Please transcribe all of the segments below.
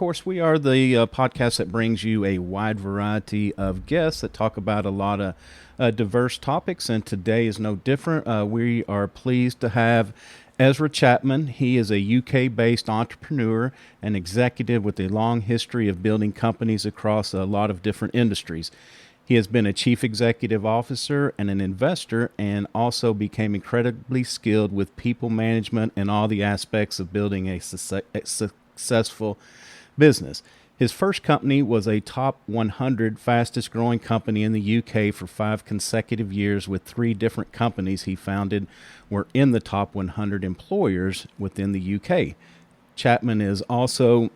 course, we are the podcast that brings you a wide variety of guests that talk about a lot of diverse topics, and today is no different. We are pleased to have Ezra Chapman. He is a UK-based entrepreneur and executive with a long history of building companies across a lot of different industries. He has been a chief executive officer and an investor, and also became incredibly skilled with people management and all the aspects of building a successful business. His first company was a top 100 fastest growing company in the UK for 5 consecutive years, with 3 different companies he founded were in the top 100 employers within the UK. Chapman is also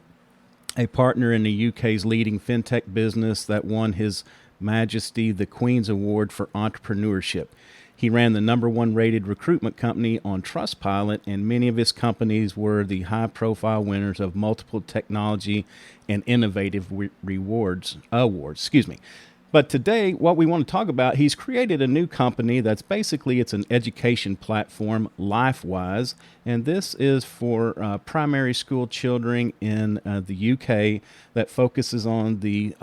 a partner in the UK's leading fintech business that won His Majesty the Queen's Award for Entrepreneurship. He ran the #1 rated recruitment company on Trustpilot, and many of his companies were the high-profile winners of multiple technology and innovative awards. But today, what we want to talk about, he's created a new company that's basically, it's an education platform, Lifewise, and this is for primary school children in the UK that focuses on the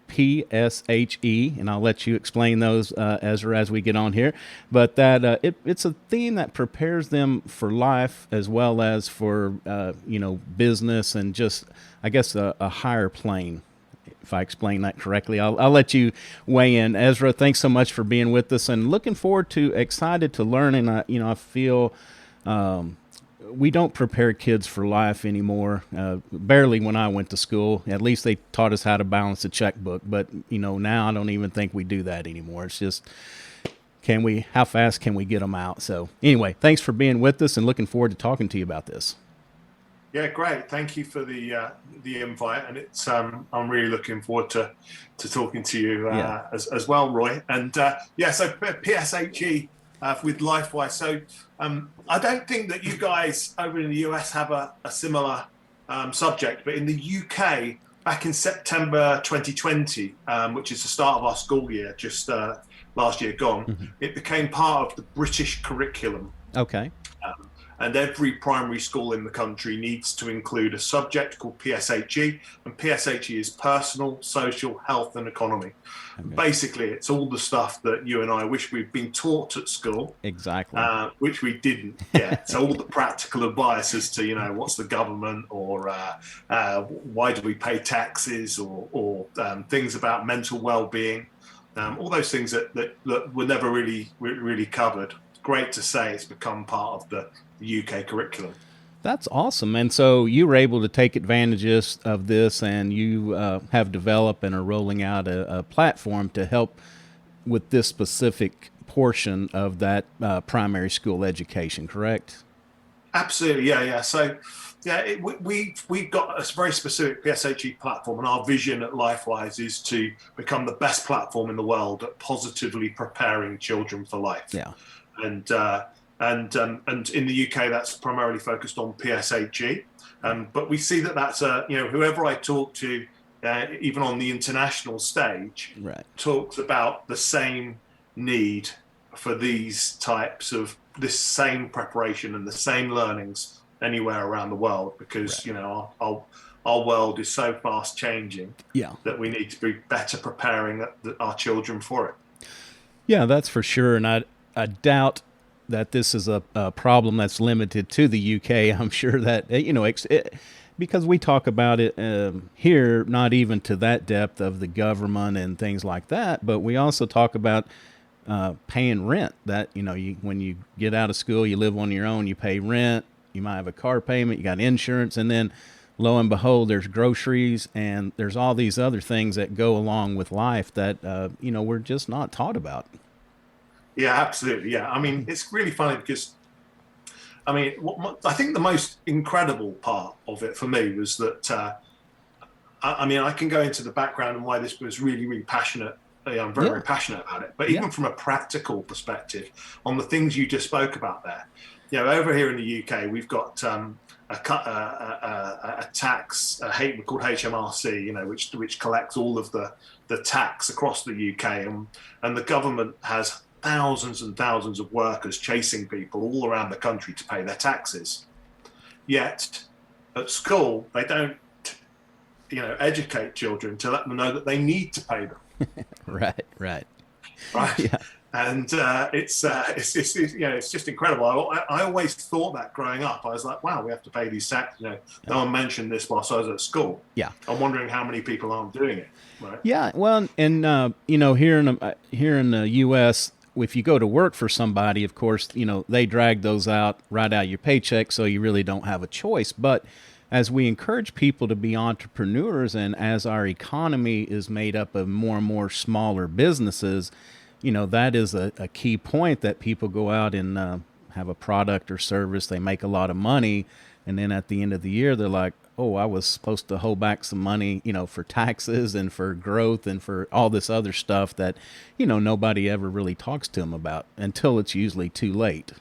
PSHE, and I'll let you explain those, Ezra, as we get on here. But that it's a theme that prepares them for life as well as for business and just, I guess, a higher plane. If I explain that correctly, I'll let you weigh in. Ezra, thanks so much for being with us, and looking forward to, excited to learn. And I feel we don't prepare kids for life anymore. Barely when I went to school. At least they taught us how to balance a checkbook. But now I don't even think we do that anymore. It's just, how fast can we get them out? So anyway, thanks for being with us, and looking forward to talking to you about this. Yeah, great. Thank you for the invite, and it's I'm really looking forward to talking to you as well, Roy. And so PSHE with Lifewise. So I don't think that you guys over in the US have a similar subject, but in the UK, back in September 2020, which is the start of our school year, just last year gone, it became part of the British curriculum. Okay. And every primary school in the country needs to include a subject called PSHE, and PSHE is personal, social, health, and economy. Okay. Basically, it's all the stuff that you and I wish we'd been taught at school. Exactly. Which we didn't get. So all the practical advice as to, what's the government, or why do we pay taxes, or things about mental well-being, all those things that were never really covered. Great to say it's become part of the UK curriculum. That's awesome. And so you were able to take advantages of this, and you have developed and are rolling out a platform to help with this specific portion of that primary school education, correct? Absolutely, yeah. So, we've got a very specific PSHE platform, and our vision at Lifewise is to become the best platform in the world at positively preparing children for life. Yeah. And in the UK, that's primarily focused on PSHE. But we see that's whoever I talk to, even on the international stage, right, talks about the same need for these types of this same preparation and the same learnings anywhere around the world, because right, our world is so fast changing that we need to be better preparing our children for it. Yeah, that's for sure. And I doubt that this is a problem that's limited to the UK. I'm sure that, because we talk about it here, not even to that depth of the government and things like that, but we also talk about paying rent. That, when you get out of school, you live on your own, you pay rent, you might have a car payment, you got insurance, and then lo and behold, there's groceries, and there's all these other things that go along with life that, we're just not taught about. Yeah, absolutely. Yeah. I mean, it's really funny because, I think the most incredible part of it for me was that, I can go into the background and why this was really, really passionate. I'm very passionate about it. But even from a practical perspective, on the things you just spoke about there, over here in the UK, we've got a tax called HMRC, which collects all of the tax across the UK, and the government has thousands and thousands of workers chasing people all around the country to pay their taxes. Yet at school, they don't educate children to let them know that they need to pay them. Right, right. Right. Yeah. And it's just incredible. I always thought that growing up. I was like, wow, we have to pay these taxes. No one mentioned this whilst I was at school. Yeah. I'm wondering how many people aren't doing it. Right. Yeah, well, and here in the U.S., if you go to work for somebody, of course, they drag those out right out of your paycheck, so you really don't have a choice. But as we encourage people to be entrepreneurs, and as our economy is made up of more and more smaller businesses, that is a key point, that people go out and have a product or service, they make a lot of money, and then at the end of the year, they're like, oh, I was supposed to hold back some money, for taxes and for growth and for all this other stuff that, nobody ever really talks to them about until it's usually too late.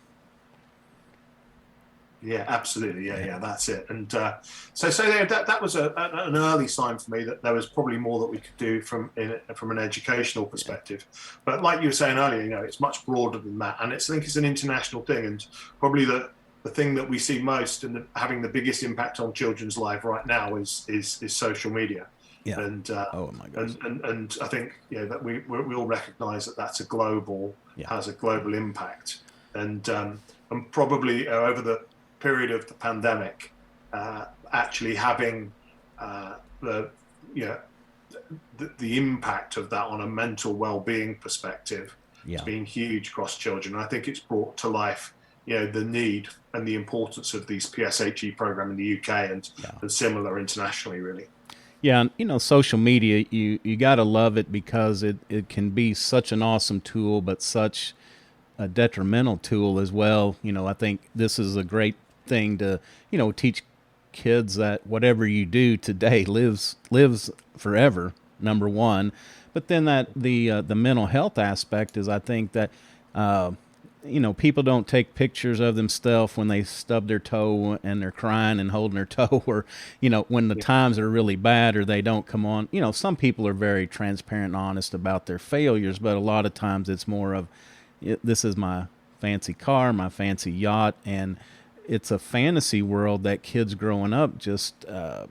Yeah, absolutely. Yeah, that's it. And so that was an early sign for me that there was probably more that we could do from an educational perspective. But like you were saying earlier, it's much broader than that, and I think it's an international thing, and probably the thing that we see most and having the biggest impact on children's life right now is social media. Yeah. And oh my gosh. And I think that we all recognise that that's has a global impact, and probably over the period of the pandemic, actually having the impact of that on a mental well-being perspective has been huge across children. And I think it's brought to life the need and the importance of these PSHE program in the UK and similar internationally, really. Yeah, and social media, you got to love it because it can be such an awesome tool, but such a detrimental tool as well. I think this is a great thing to, teach kids that whatever you do today lives forever, number one. But then that the mental health aspect is, I think that people don't take pictures of themselves when they stub their toe and they're crying and holding their toe, or when the times are really bad or they don't come on. Some people are very transparent and honest about their failures, but a lot of times it's more of, this is my fancy car, my fancy yacht, and it's a fantasy world that kids growing up just I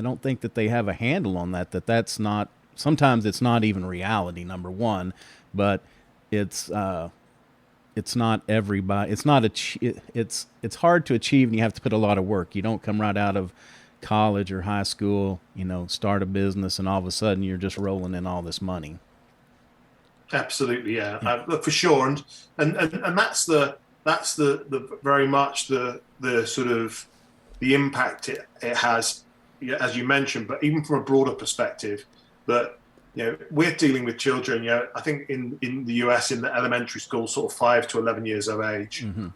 don't think that they have a handle on that's not, sometimes it's not even reality, number one, but it's not everybody, it's hard to achieve, and you have to put a lot of work. You don't come right out of college or high school, start a business and all of a sudden you're just rolling in all this money. Absolutely, yeah. Look, for sure, and that's the very much the sort of the impact it has, as you mentioned, but even from a broader perspective, that we're dealing with children. I think in the US, in the elementary school, sort of 5 to 11 years of age, and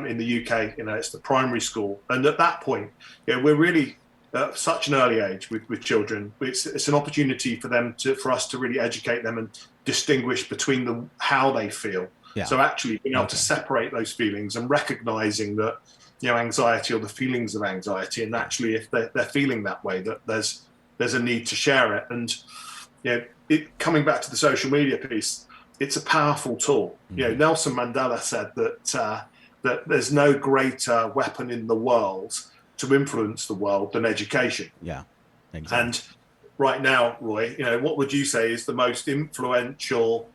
in the UK, it's the primary school, and at that point, we're really at such an early age with children. It's an opportunity for us to really educate them and distinguish between how they feel. Yeah. So actually being able to separate those feelings and recognizing that, anxiety or the feelings of anxiety, and actually if they're feeling that way, that there's a need to share it. And, coming back to the social media piece, it's a powerful tool. Nelson Mandela said that there's no greater weapon in the world to influence the world than education. Yeah, exactly. And right now, Roy, what would you say is the most influential,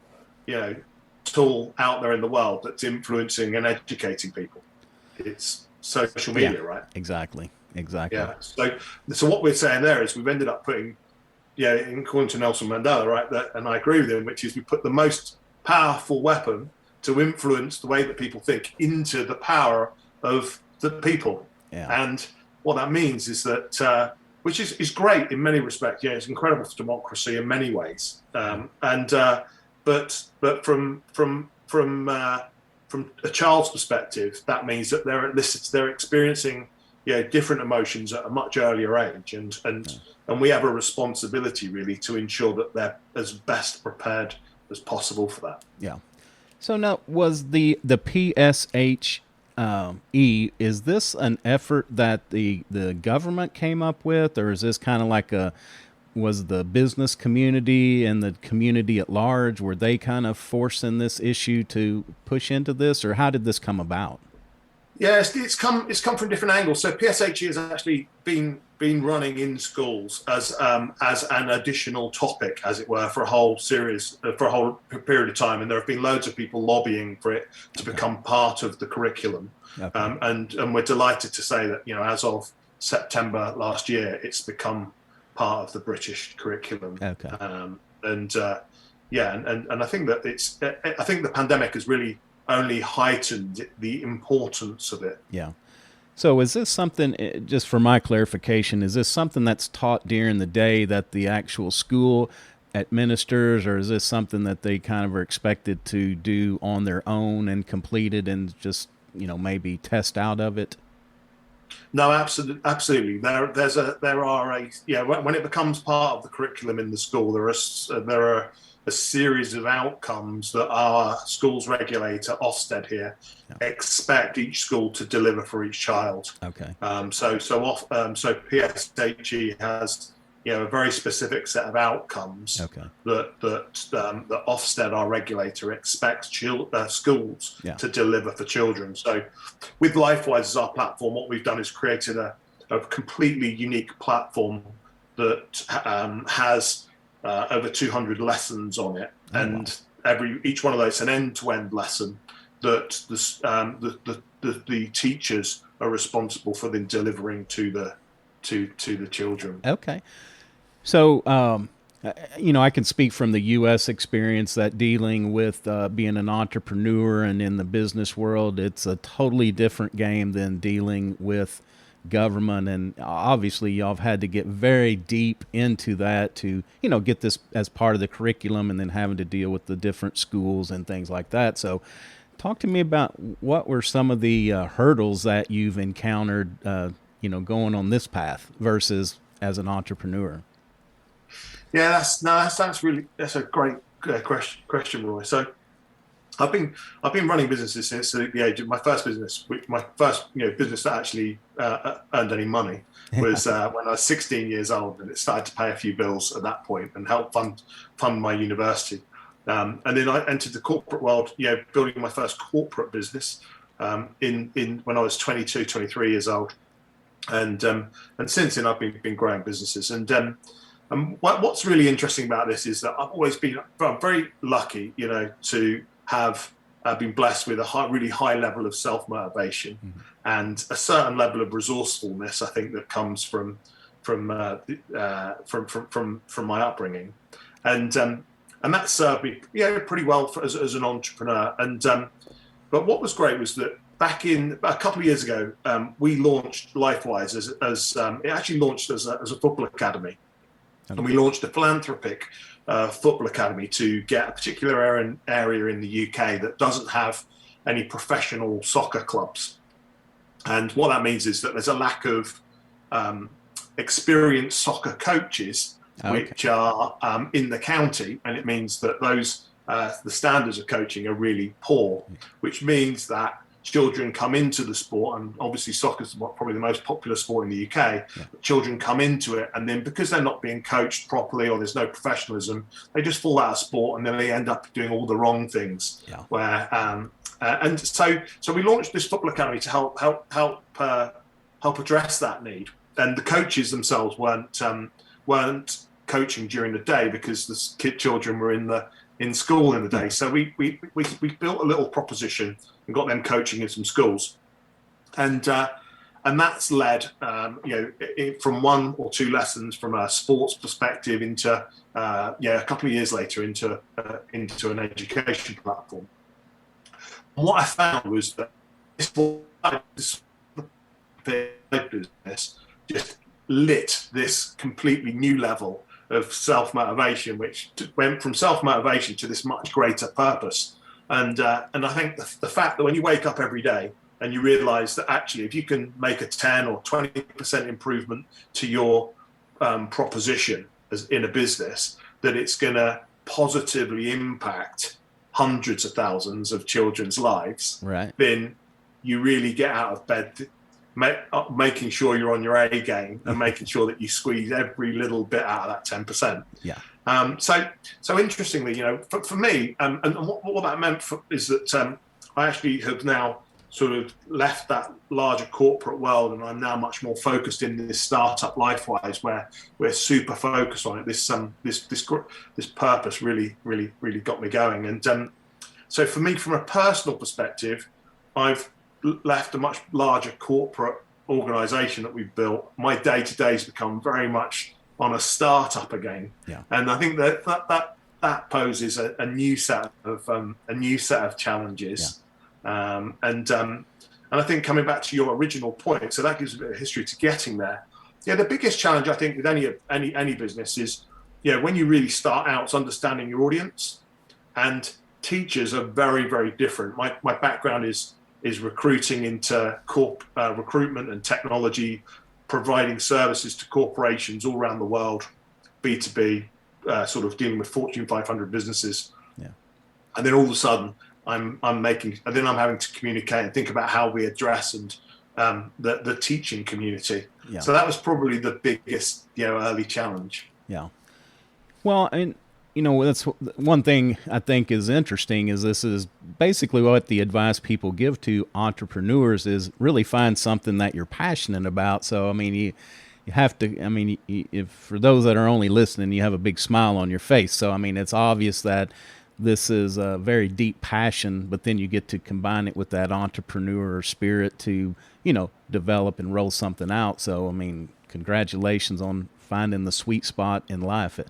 tool out there in the world that's influencing and educating people? It's social media, right? Exactly. Yeah. So what we're saying there is we've ended up putting, according to Nelson Mandela, right, and I agree with him, which is we put the most powerful weapon to influence the way that people think into the power of the people. Yeah. And what that means is that, which is great in many respects. It's incredible for democracy in many ways. But from a child's perspective, that means that they're experiencing different emotions at a much earlier age, and we have a responsibility really to ensure that they're as best prepared as possible for that. Yeah. So now, was the PSHE, is this an effort that the government came up with, or is this kind of like was the business community and the community at large, were they kind of forcing this issue to push into this, or how did this come about? Yeah, it's come from different angles. So PSHE has actually been been running in schools as an additional topic, as it were, for a whole series, for a whole period of time, and there have been loads of people lobbying for it to become part of the curriculum. And we're delighted to say that, as of September last year, it's become part of the British curriculum. And I think that I think the pandemic has really only heightened the importance of it. Yeah. So is this something, just for my clarification, is this something that's taught during the day that the actual school administers, or is this something that they kind of are expected to do on their own and complete it and just, maybe test out of it? No, absolutely. When it becomes part of the curriculum in the school, there are a series of outcomes that our schools regulator, Ofsted here, expect each school to deliver for each child. So PSHE has a very specific set of outcomes that Ofsted, our regulator, expects schools to deliver for children. So with Lifewise as our platform, what we've done is created a completely unique platform that has over 200 lessons on it, and each one of those an end-to-end lesson that the teachers are responsible for then delivering to the children. So, I can speak from the U.S. experience that dealing with being an entrepreneur and in the business world, it's a totally different game than dealing with government. And obviously, y'all have had to get very deep into that to, get this as part of the curriculum, and then having to deal with the different schools and things like that. So talk to me about what were some of the hurdles that you've encountered, going on this path versus as an entrepreneur. Yeah, that's a great question, Roy. So I've been running businesses since the age of my first business. My first business that actually earned any money was when I was 16 years old, and it started to pay a few bills at that point and help fund my university. And then I entered the corporate world, building my first corporate business in when I was 22, 23 years old, and since then I've been growing businesses. And what's really interesting about this is that I'm very lucky, to have been blessed with a really high level of self-motivation and a certain level of resourcefulness, I think, that comes from my upbringing, and that served me pretty well as an entrepreneur. And but what was great was that back in a couple of years ago, we launched Lifewise as it actually launched as a football academy. And we launched a philanthropic football academy to get a particular area in the UK that doesn't have any professional soccer clubs. And what that means is that there's a lack of experienced soccer coaches, which are in the county. And it means that the standards of coaching are really poor, which means that children come into the sport, and obviously soccer is probably the most popular sport in the UK. Children come into it, and then because they're not being coached properly or there's no professionalism, they just fall out of sport, and then they end up doing all the wrong things. And so we launched this football academy to help address that need. And the coaches themselves weren't coaching during the day because the children were in school in the day. So we built a little proposition and got them coaching in some schools, and that's led from one or two lessons from a sports perspective into a couple of years later into an education platform. And what I found was that this business just lit this completely new level of self-motivation, which went from self-motivation to this much greater purpose. And I think the fact that when you wake up every day and you realize that actually if you can make a 10 or 20% improvement to your proposition as in a business, that it's going to positively impact hundreds of thousands of children's lives, then you really get out of bed making sure you're on your A game and making sure that you squeeze every little bit out of that 10%. So interestingly, for me, and what that meant is that I actually have now sort of left that larger corporate world, and I'm now much more focused in this startup Lifewise, where we're super focused on it. This purpose really got me going. And so for me, from a personal perspective, I've left a much larger corporate organization that we've built. My day-to-day has become very much on a startup again. Yeah. And I think that poses a new set of challenges. Yeah. And I think coming back to your original point, so that gives a bit of history to getting there. Yeah, the biggest challenge I think with any business is, when you really start out, it's understanding your audience. And teachers are very different. My background is recruiting into recruitment and technology, providing services to corporations all around the world, B2B, sort of dealing with Fortune 500 businesses. Yeah. And then all of a sudden, I'm having to communicate and think about how we address the teaching community. Yeah. So that was probably the biggest early challenge. Yeah. Well, and that's one thing I think is interesting is this is basically what the advice people give to entrepreneurs is really find something that you're passionate about. So, I mean, you have to, I mean, if for those that are only listening, you have a big smile on your face. So, I mean, it's obvious that this is a very deep passion, but then you get to combine it with that entrepreneur spirit to, develop and roll something out. So, I mean, congratulations on finding the sweet spot in life.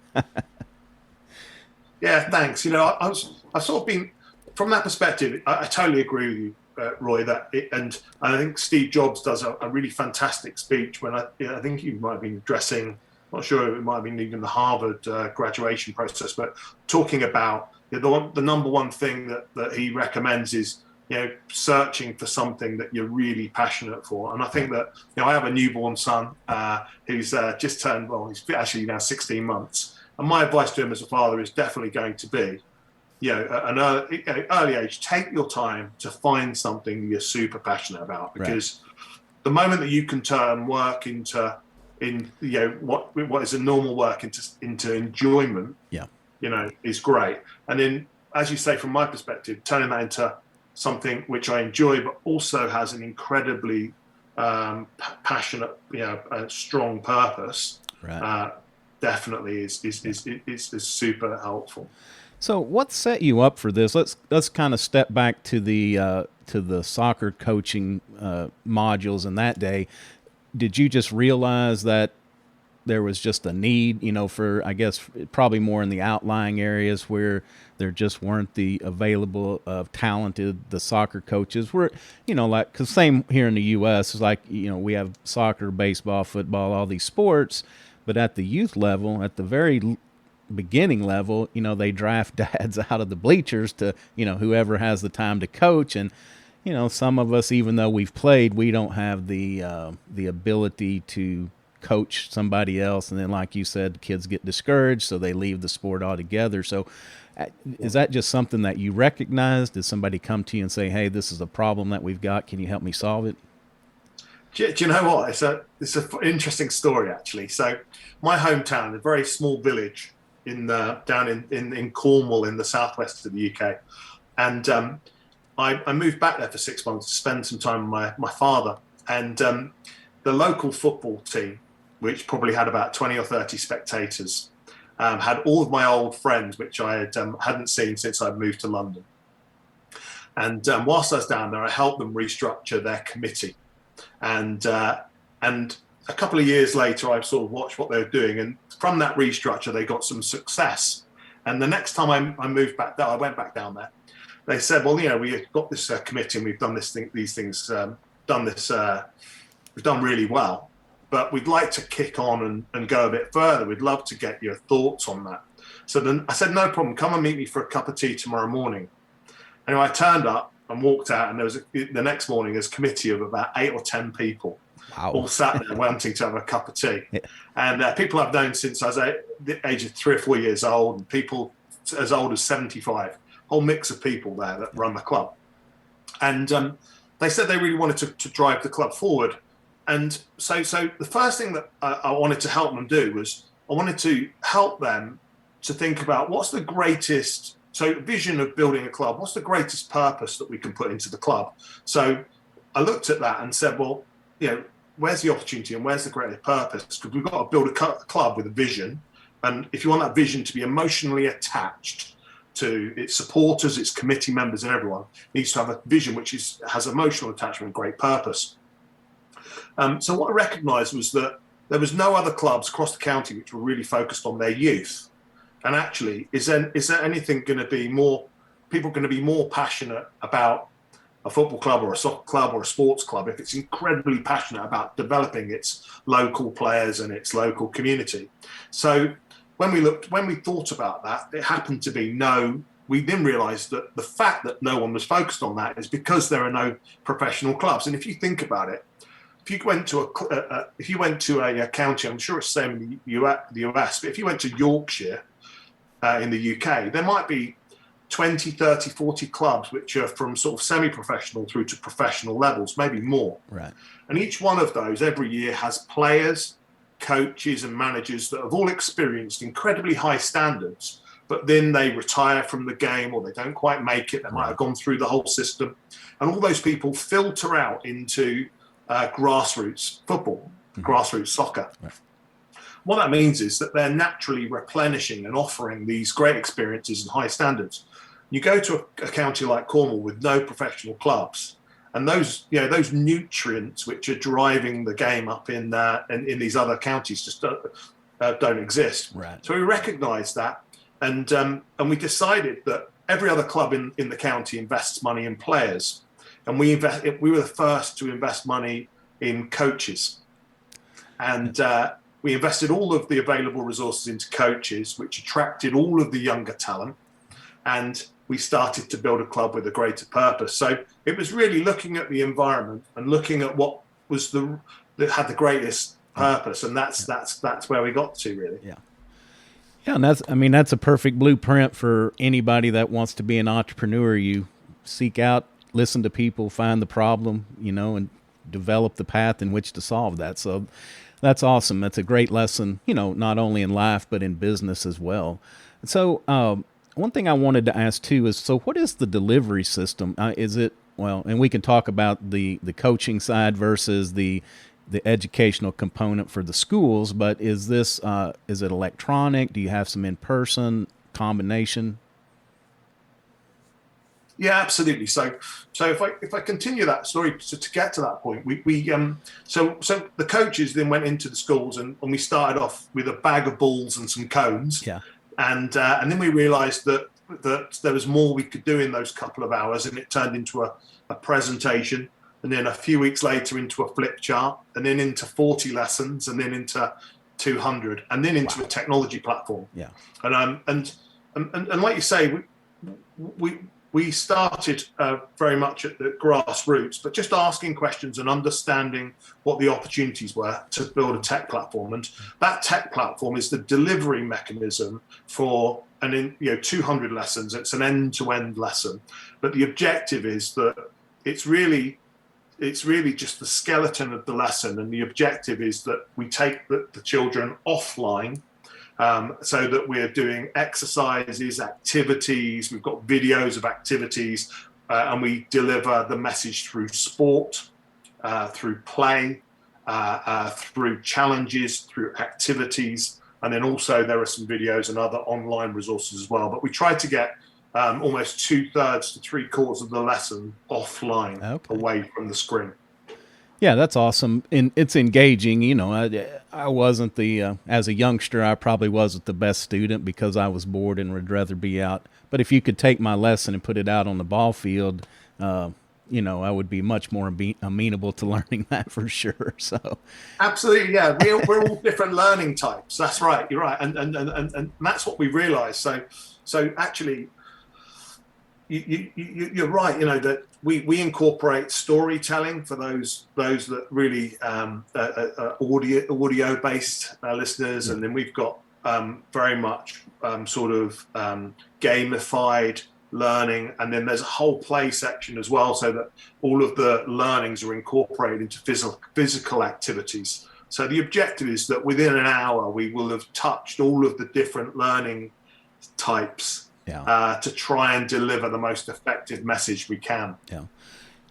Yeah, thanks. I've sort of been, from that perspective, I totally agree with you, Roy, and I think Steve Jobs does a really fantastic speech when I think he might have been addressing, not sure, it might have been even the Harvard graduation process, but talking about the number one thing that he recommends is, searching for something that you're really passionate for. And I think that, I have a newborn son who's just turned, he's actually now 16 months. And my advice to him as a father is definitely going to be, at an early age, take your time to find something you're super passionate about. Because the moment that you can turn work into what is a normal work into enjoyment, is great. And then, as you say, from my perspective, turning that into something which I enjoy, but also has an incredibly passionate, strong purpose. Right. Definitely is super helpful. So what set you up for this? Let's kind of step back to the soccer coaching modules in that day. Did you just realize that there was just a need, for, I guess, probably more in the outlying areas where there just weren't the available of the soccer coaches were, because same here in the U.S. is like, we have soccer, baseball, football, all these sports. But at the youth level, at the very beginning level, they draft dads out of the bleachers to, whoever has the time to coach. And, some of us, even though we've played, we don't have the ability to coach somebody else. And then, like you said, kids get discouraged, so they leave the sport altogether. So is that just something that you recognized? Did somebody come to you and say, hey, this is a problem that we've got. Can you help me solve it? Do you know what? It's an interesting story, actually. So my hometown, a very small village down in Cornwall in the southwest of the UK. And I moved back there for 6 months to spend some time with my father. And the local football team, which probably had about 20 or 30 spectators, had all of my old friends, which I hadn't seen since I'd moved to London. And whilst I was down there, I helped them restructure their committee. And a couple of years later, I sort of watched what they were doing, and from that restructure, they got some success. And the next time I moved back there, I went back down there. They said, "Well, we've got this committee, and we've done these things, we've done really well, but we'd like to kick on and go a bit further. We'd love to get your thoughts on that." So then I said, "No problem. Come and meet me for a cup of tea tomorrow morning." And I turned up and walked out, and there was the next morning there's a committee of about 8 or 10 people. Wow. All sat there wanting to have a cup of tea. Yeah. And people I've known since I was the age of 3 or 4 years old, and people as old as 75, whole mix of people there that run the club. And they said they really wanted to drive the club forward. And so the first thing that I wanted to help them do was I wanted to help them to think about what's the greatest So vision of building a club, what's the greatest purpose that we can put into the club? So I looked at that and said, well, where's the opportunity and where's the greatest purpose? Because we've got to build a club with a vision. And if you want that vision to be emotionally attached to its supporters, its committee members and everyone, it needs to have a vision which has emotional attachment and great purpose. So what I recognised was that there was no other clubs across the county which were really focused on their youth. And actually, is there anything going to be more, people going to be more passionate about a football club or a soccer club or a sports club if it's incredibly passionate about developing its local players and its local community? So when we thought about that, it happened to be no. We then realised that the fact that no one was focused on that is because there are no professional clubs. And if you think about it, if you went to a county, I'm sure it's the same in the US, but if you went to Yorkshire in the UK, there might be 20, 30, 40 clubs which are from sort of semi-professional through to professional levels, maybe more. Right. And each one of those every year has players, coaches and managers that have all experienced incredibly high standards, but then they retire from the game or they don't quite make it. They might have gone through the whole system. And all those people filter out into grassroots football, grassroots soccer. Right. What that means is that they're naturally replenishing and offering these great experiences and high standards. You go to a county like Cornwall with no professional clubs, and those nutrients which are driving the game up in these other counties just don't exist. Right. So we recognised that, and we decided that every other club in the county invests money in players, and we were the first to invest money in coaches, and we invested all of the available resources into coaches, which attracted all of the younger talent, and we started to build a club with a greater purpose. So it was really looking at the environment and looking at what was that had the greatest purpose, and that's where we got to, really. Yeah. Yeah, and that's a perfect blueprint for anybody that wants to be an entrepreneur. You seek out, listen to people, find the problem, and develop the path in which to solve that. So that's awesome. That's a great lesson, not only in life, but in business as well. So one thing I wanted to ask too is, so what is the delivery system? Is it, and we can talk about the coaching side versus the educational component for the schools, but is it electronic? Do you have some in-person combination? Yeah, absolutely. So if I continue that story to get to that point, so the coaches then went into the schools and we started off with a bag of balls and some cones. Yeah. And then we realised that there was more we could do in those couple of hours, and it turned into a presentation, and then a few weeks later into a flip chart, and then into 40 lessons, and then into 200, and then into a technology platform. Yeah. And like you say, we started very much at the grassroots, but just asking questions and understanding what the opportunities were to build a tech platform. And that tech platform is the delivery mechanism for 200 lessons. It's an end-to-end lesson. But the objective is that it's really just the skeleton of the lesson. And the objective is that we take the children offline, so that we're doing exercises, activities, we've got videos of activities, and we deliver the message through sport, through play, through challenges, through activities, and then also there are some videos and other online resources as well. But we try to get almost 2/3 to 3/4 of the lesson offline, away from the screen. Yeah, that's awesome. And it's engaging. I wasn't as a youngster, I probably wasn't the best student because I was bored and would rather be out. But if you could take my lesson and put it out on the ball field, I would be much more amenable to learning that for sure. So, absolutely, yeah, we're all different learning types. That's right. You're right, and that's what we realised. So actually, you're right. That we incorporate storytelling for those that really audio based listeners, and then we've got very much sort of gamified learning, and then there's a whole play section as well, so that all of the learnings are incorporated into physical activities. So the objective is that within an hour we will have touched all of the different learning types Yeah. to try and deliver the most effective message we can. Yeah.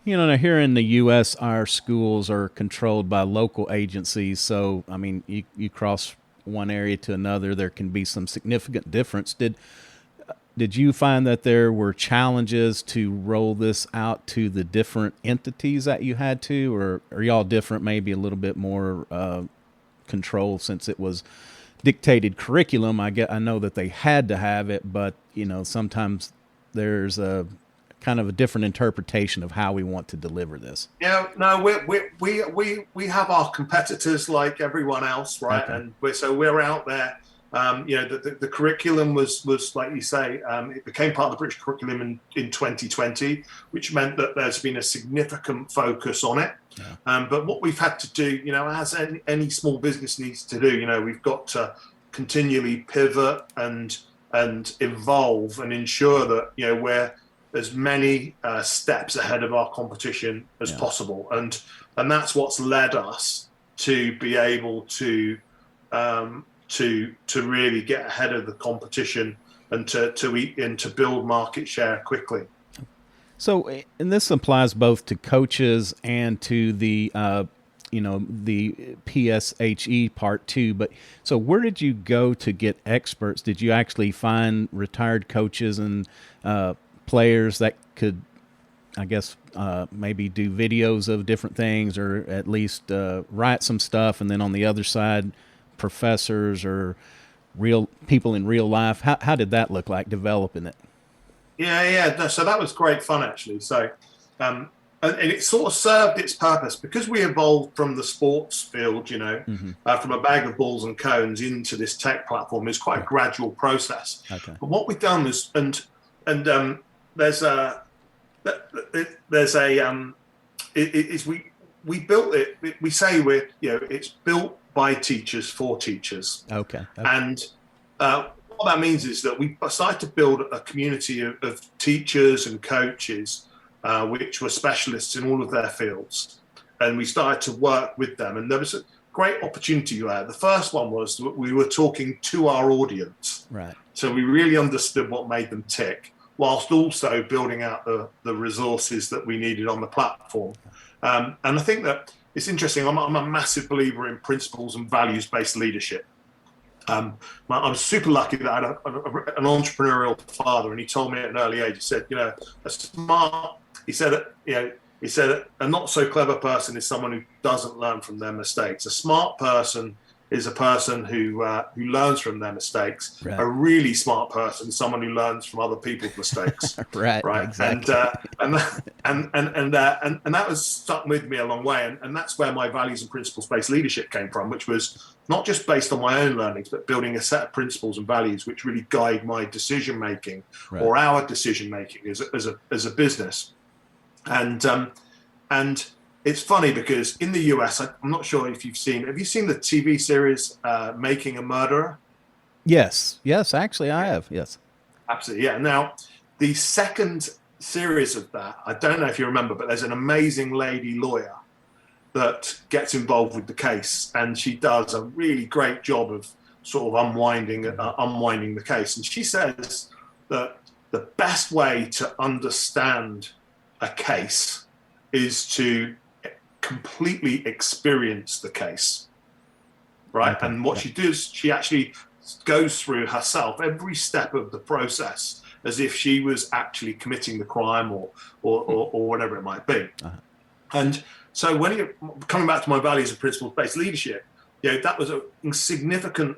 Now here in the U.S., our schools are controlled by local agencies. So, I mean, you cross one area to another, there can be some significant difference. Did you find that there were challenges to roll this out to the different entities that you had to, or are y'all different, maybe a little bit more control since it was dictated curriculum? I know that they had to have it, but sometimes there's a kind of a different interpretation of how we want to deliver this. Yeah, no, we have our competitors like everyone else, right? Okay. And we're out there. The curriculum was like you say, it became part of the British curriculum in 2020, which meant that there's been a significant focus on it. Yeah. But what we've had to do, as any small business needs to do, we've got to continually pivot and evolve and ensure that we're as many steps ahead of our competition as possible, and that's what's led us to be able to really get ahead of the competition and to build market share quickly. So, and this applies both to coaches and to the the PSHE part too. But so, where did you go to get experts? Did you actually find retired coaches and players that could, I guess, maybe do videos of different things, or at least write some stuff, and then on the other side, professors or real people in real life? How did that look like developing it? Yeah. So that was great fun, actually. So, and it sort of served its purpose because we evolved from the sports field, from a bag of balls and cones into this tech platform. It's quite a gradual process. Okay. But what we've done is, we built it. We say it's built by teachers for teachers. Okay. And what that means is that we started to build a community of teachers and coaches, which were specialists in all of their fields, and we started to work with them. And there was a great opportunity there. The first one was that we were talking to our audience, right? So we really understood what made them tick, whilst also building out the resources that we needed on the platform. And I think that it's interesting. I'm a massive believer in principles and values-based leadership. I'm super lucky that I had an entrepreneurial father, and he told me at an early age, he said, he said a not so clever person is someone who doesn't learn from their mistakes. A smart person is a person who learns from their mistakes. Right. A really smart person is someone who learns from other people's mistakes. Right. Exactly. And that was stuck with me a long way. And that's where my values and principles-based leadership came from, which was not just based on my own learnings, but building a set of principles and values which really guide my decision making, right, or our decision making as a business. And it's funny because in the US, I'm not sure if have you seen the TV series Making a Murderer? Yes, actually I have, yes. Absolutely, yeah. Now, the second series of that, I don't know if you remember, but there's an amazing lady lawyer that gets involved with the case, and she does a really great job of sort of unwinding the case. And she says that the best way to understand a case is to completely experience the case, right? Okay. And what she does, she actually goes through herself every step of the process as if she was actually committing the crime or whatever it might be. Uh-huh. And so when you're coming back to my values and principles-based leadership, that was a significant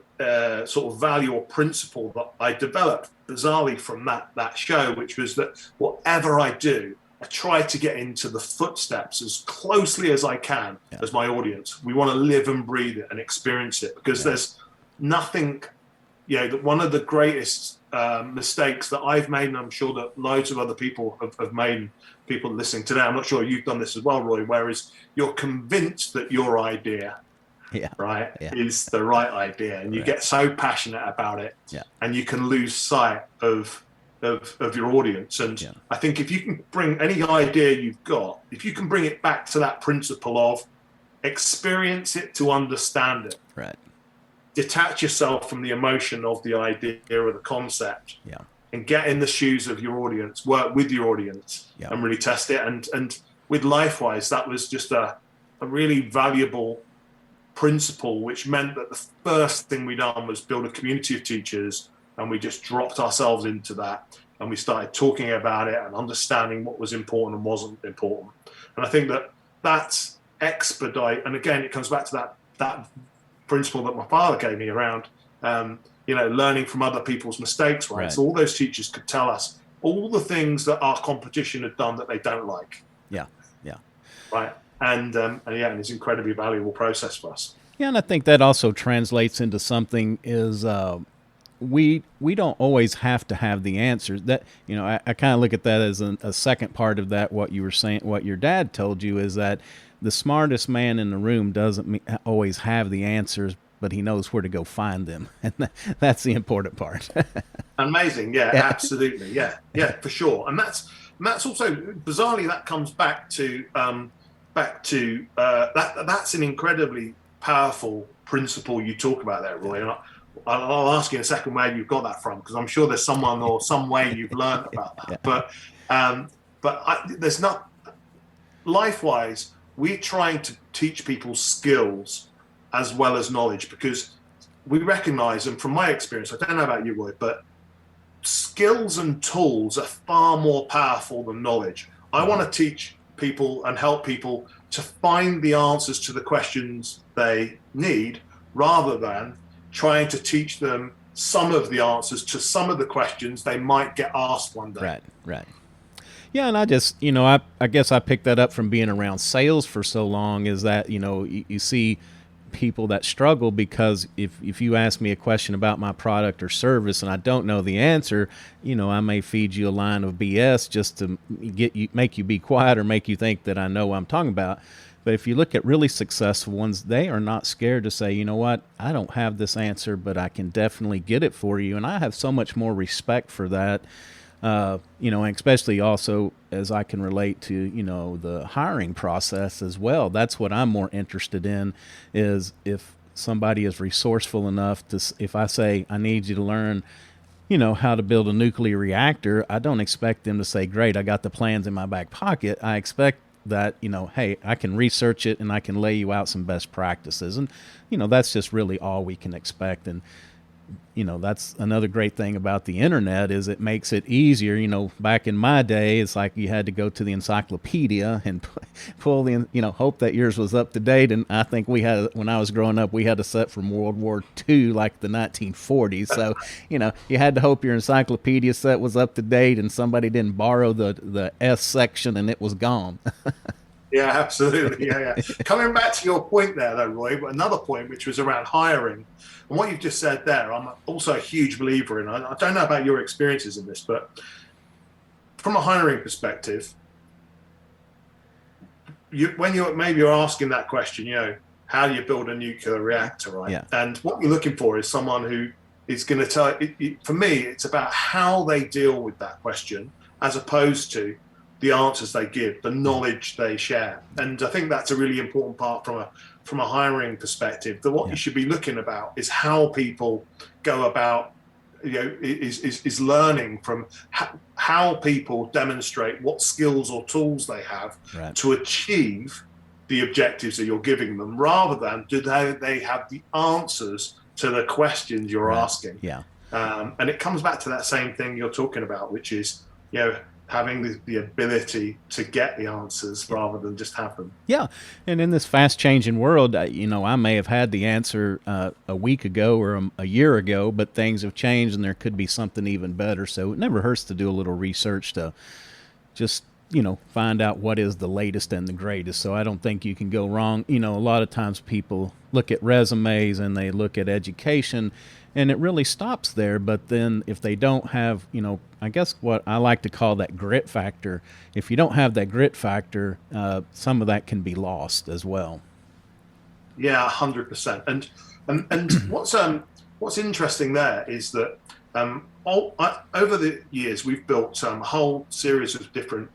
sort of value or principle that I developed bizarrely from that show, which was that whatever I do, I try to get into the footsteps as closely as I can as my audience. We want to live and breathe it and experience it, because there's nothing, that one of the greatest mistakes that I've made, and I'm sure that loads of other people have made, people listening today, I'm not sure you've done this as well, Roy, whereas you're convinced that your idea is the right idea, and you get so passionate about it, and you can lose sight of your audience. And I think if you can bring any idea you've got, if you can bring it back to that principle of experience it to understand it, right, detach yourself from the emotion of the idea or the concept, and get in the shoes of your audience, work with your audience, and really test it. And with Lifewise, that was just a really valuable principle, which meant that the first thing we done was build a community of teachers, and we just dropped ourselves into that, and we started talking about it and understanding what was important and wasn't important. And I think that that's expedite. And again, it comes back to that principle that my father gave me around, learning from other people's mistakes, right? So all those teachers could tell us all the things that our competition had done that they don't like. Yeah. Right. And it's an incredibly valuable process for us. Yeah, and I think that also translates into something is we don't always have to have the answers. That I kind of look at that as a second part of that. What you were saying, what your dad told you, is that the smartest man in the room doesn't always have the answers, but he knows where to go find them, and that's the important part. Amazing, yeah, absolutely, yeah, for sure. And that's also bizarrely that comes back to that's an incredibly powerful principle you talk about there, Roy. And I'll ask you in a second where you've got that from, because I'm sure there's someone or some way you've learned about that. But there's not. Lifewise, we're trying to teach people skills as well as knowledge, because we recognize, and from my experience, I don't know about you, Roy, but skills and tools are far more powerful than knowledge. I want to teach people and help people to find the answers to the questions they need, rather than trying to teach them some of the answers to some of the questions they might get asked one day. Right. Yeah, and I just, I guess I picked that up from being around sales for so long, is that, you see people that struggle because if you ask me a question about my product or service and I don't know the answer, I may feed you a line of BS just to make you be quiet or make you think that I know what I'm talking about. But if you look at really successful ones, they are not scared to say, you know what, I don't have this answer, but I can definitely get it for you. And I have so much more respect for that. And especially also as I can relate to, the hiring process as well. That's what I'm more interested in, is if somebody is resourceful enough if I say, I need you to learn, how to build a nuclear reactor, I don't expect them to say, great, I got the plans in my back pocket. I expect that, hey, I can research it and I can lay you out some best practices. And, that's just really all we can expect. And, that's another great thing about the internet, is it makes it easier. Back in my day, it's like you had to go to the encyclopedia and pull the, hope that yours was up to date. And I think when I was growing up, we had a set from World War II, like the 1940s. So, you had to hope your encyclopedia set was up to date and somebody didn't borrow the S section and it was gone. Yeah, absolutely. Yeah. Coming back to your point there, though, Roy, but another point which was around hiring, and what you've just said there, I'm also a huge believer in. I don't know about your experiences in this, but from a hiring perspective, when you're asking that question, how do you build a nuclear reactor, right? Yeah. And what you're looking for is someone who is going to tell. For me, it's about how they deal with that question, as opposed to the answers they give, the knowledge they share. And I think that's a really important part from a hiring perspective. That what you should be looking about is how people go about, is learning from how people demonstrate what skills or tools they have to achieve the objectives that you're giving them, rather than do they have the answers to the questions you're asking. Yeah. And it comes back to that same thing you're talking about, which is, having the ability to get the answers rather than just have them. Yeah. And in this fast changing world, I may have had the answer a week ago or a year ago, but things have changed and there could be something even better. So it never hurts to do a little research to just, find out what is the latest and the greatest. So I don't think you can go wrong. A lot of times people look at resumes and they look at education, and it really stops there. But then if they don't have, I guess what I like to call that grit factor, if you don't have that grit factor, some of that can be lost as well. Yeah, 100%. And what's interesting there is that over the years we've built a whole series of different.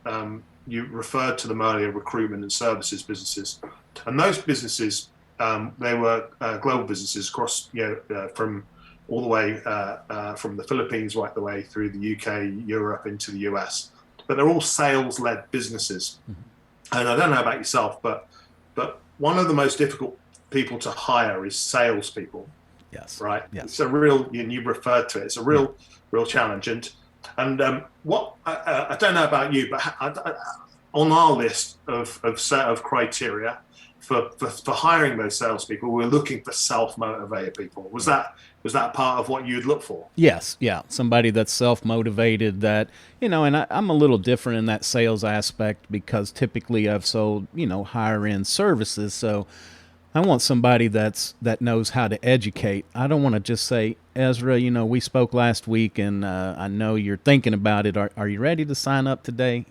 You referred to them earlier, recruitment and services businesses, and those businesses they were global businesses across from all the way from the Philippines right the way through the UK, Europe, into the US. But they're all sales-led businesses. Mm-hmm. And I don't know about yourself, but one of the most difficult people to hire is salespeople. Yes. Right. Yes. It's a real, and you referred to it. It's a real challenge. And what I don't know about you, but on our list of criteria for hiring those salespeople, we're looking for self-motivated people. Was that part of what you'd look for? Yes. Yeah. Somebody that's self-motivated, that, and I'm a little different in that sales aspect, because typically I've sold, higher end services. So I want somebody that knows how to educate. I don't want to just say, Ezra, we spoke last week, and I know you're thinking about it. Are you ready to sign up today?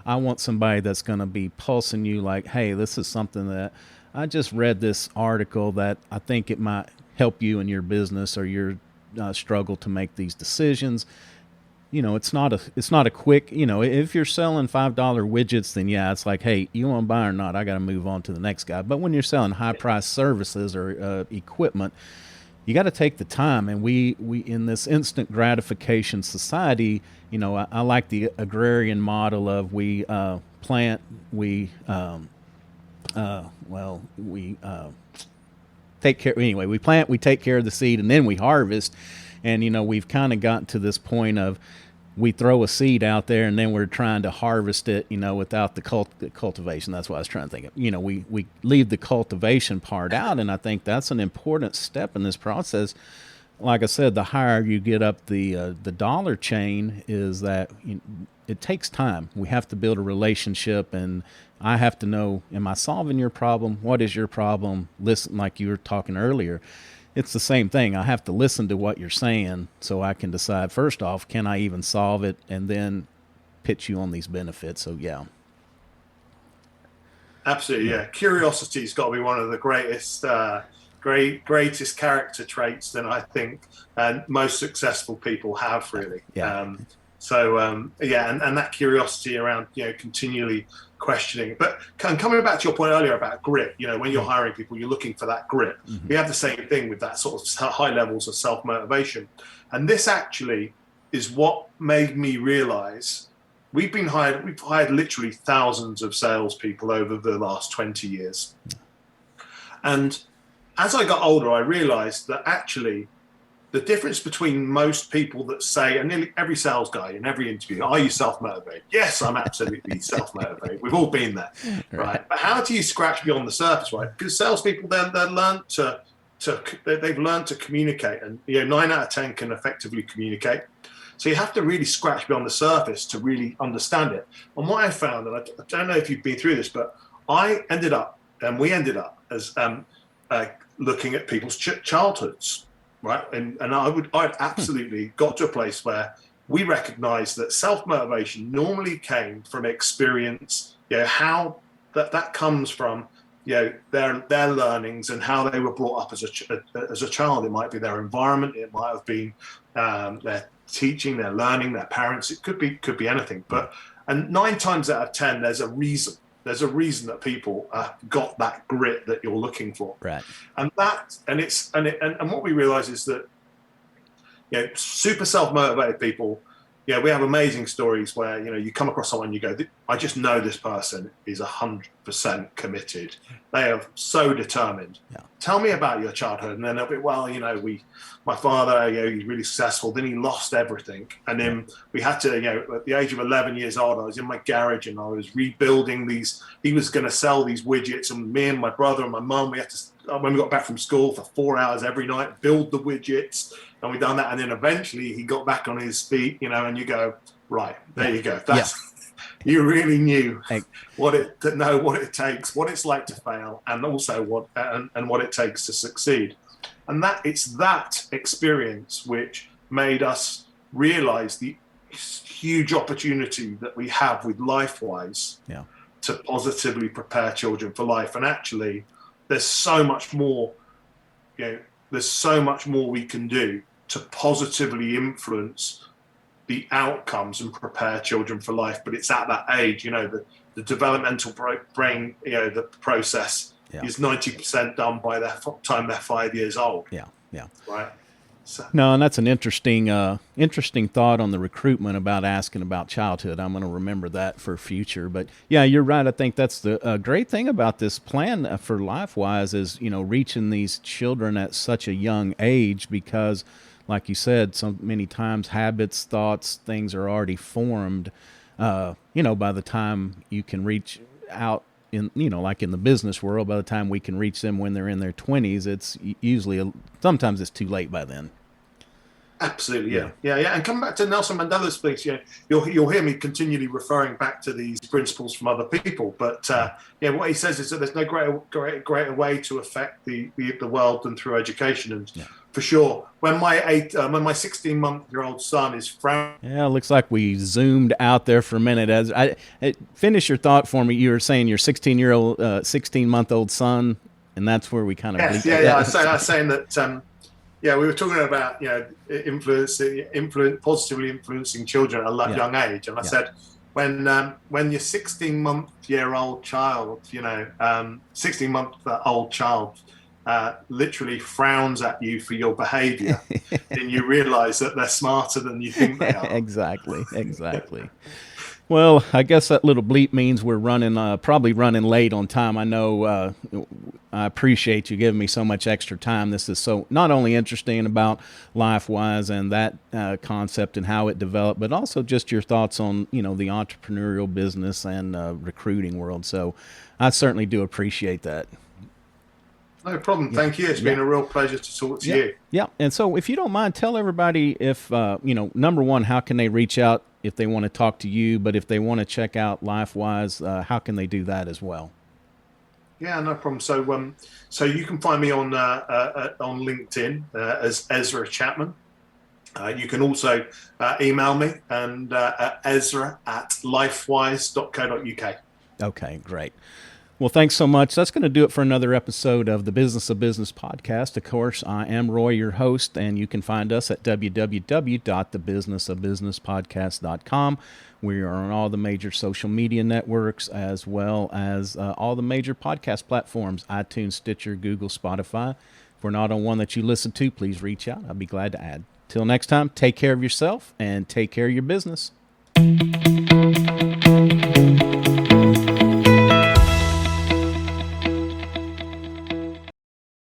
I want somebody that's going to be pulsing you like, hey, this is something that I just read this article that I think it might help you in your business or your struggle to make these decisions. It's not a quick, if you're selling $5 widgets, then yeah, it's like, hey, you want to buy or not? I got to move on to the next guy. But when you're selling high price services or equipment, you got to take the time. And we in this instant gratification society, I like the agrarian model of we plant, we take care. Anyway, we plant, we take care of the seed, and then we harvest. And we've kind of gotten to this point of, we throw a seed out there and then we're trying to harvest it, without the cultivation. That's what I was trying to think of. We leave the cultivation part out, and I think that's an important step in this process. Like I said, the higher you get up the dollar chain, is that it takes time. We have to build a relationship, and I have to know, am I solving your problem? What is your problem? Listen, like you were talking earlier. It's the same thing. I have to listen to what you're saying so I can decide, first off, can I even solve it, and then pitch you on these benefits. So, yeah. Absolutely, yeah. Curiosity's got to be one of the greatest character traits that I think most successful people have, really. Yeah. And that curiosity around, continually questioning. But coming back to your point earlier about grit, when you're hiring people, you're looking for that grit. Mm-hmm. We have the same thing with that sort of high levels of self-motivation. And this actually is what made me realize we've hired literally thousands of salespeople over the last 20 years. And as I got older, I realized that actually the difference between most people that say, and nearly every sales guy in every interview, are you self-motivated? Yes, I'm absolutely self-motivated. We've all been there, right? But how do you scratch beyond the surface, right? Because salespeople, they've learned to communicate, and 9 out of 10 can effectively communicate. So you have to really scratch beyond the surface to really understand it. And what I found, and I don't know if you've been through this, but we ended up as looking at people's childhoods. Right. And I'd absolutely got to a place where we recognized that self-motivation normally came from experience, how that comes from, their learnings and how they were brought up as a child. It might be their environment. It might have been their teaching, their learning, their parents. It could be anything. And 9 times out of 10, there's a reason. There's a reason that people got that grit that you're looking for, right? And what we realize is that, super self-motivated people, we have amazing stories where you come across someone, you go, I just know this person is 100% committed. They are so determined. Yeah. Tell me about your childhood, and then they'll be, well, my father, he's really successful. Then he lost everything, and then we had to, at the age of 11 years old, I was in my garage and I was rebuilding these. He was going to sell these widgets, and me and my brother and my mum, we had to, when we got back from school, for 4 hours every night, build the widgets, and we done that. And then eventually he got back on his feet, and you go, right, there you go. That's you really knew what it takes, what it's like to fail, and also what it takes to succeed. And it's that experience which made us realize the huge opportunity that we have with Lifewise to positively prepare children for life. And actually, there's so much more, there's so much more we can do to positively influence the outcomes and prepare children for life. But it's at that age, the developmental brain, the process is 90% done by the time they're 5 years old. Yeah. Right. So. No, and that's an interesting thought on the recruitment about asking about childhood. I'm going to remember that for future. But yeah, you're right. I think that's the great thing about this plan for Lifewise is reaching these children at such a young age because, like you said, so many times habits, thoughts, things are already formed. By the time you can reach out in like in the business world, by the time we can reach them when they're in their 20s, it's usually sometimes it's too late by then. Absolutely, yeah. And come back to Nelson Mandela's speech. You'll hear me continually referring back to these principles from other people. But what he says is that there's no greater way to affect the world than through education. And for sure, when my 16-month-old son is frowning. Yeah, it looks like we zoomed out there for a minute. As finish your thought for me. You were saying your 16-month-old son, and that's where we kind of I was saying that. We were talking about positively influencing children at a young age, and I said when your 16-month-old child, 16-month-old child, literally frowns at you for your behaviour, then you realise that they're smarter than you think they are. Exactly. Well, I guess that little bleep means we're probably running late on time. I know. I appreciate you giving me so much extra time. This is so not only interesting about Lifewise and that concept and how it developed, but also just your thoughts on the entrepreneurial business and recruiting world. So I certainly do appreciate that. No problem. Thank you. It's been a real pleasure to talk to you. Yeah. And so if you don't mind, tell everybody if, number one, how can they reach out if they want to talk to you? But if they want to check out Lifewise, how can they do that as well? Yeah, no problem. So you can find me on LinkedIn as Ezra Chapman. You can also email me and ezra@lifewise.co.uk. Okay, great. Well, thanks so much. That's going to do it for another episode of the Business of Business podcast. Of course, I am Roy, your host, and you can find us at www.thebusinessofbusinesspodcast.com. We are on all the major social media networks as well as all the major podcast platforms, iTunes, Stitcher, Google, Spotify. If we're not on one that you listen to, please reach out. I'll be glad to add. Till next time, take care of yourself and take care of your business.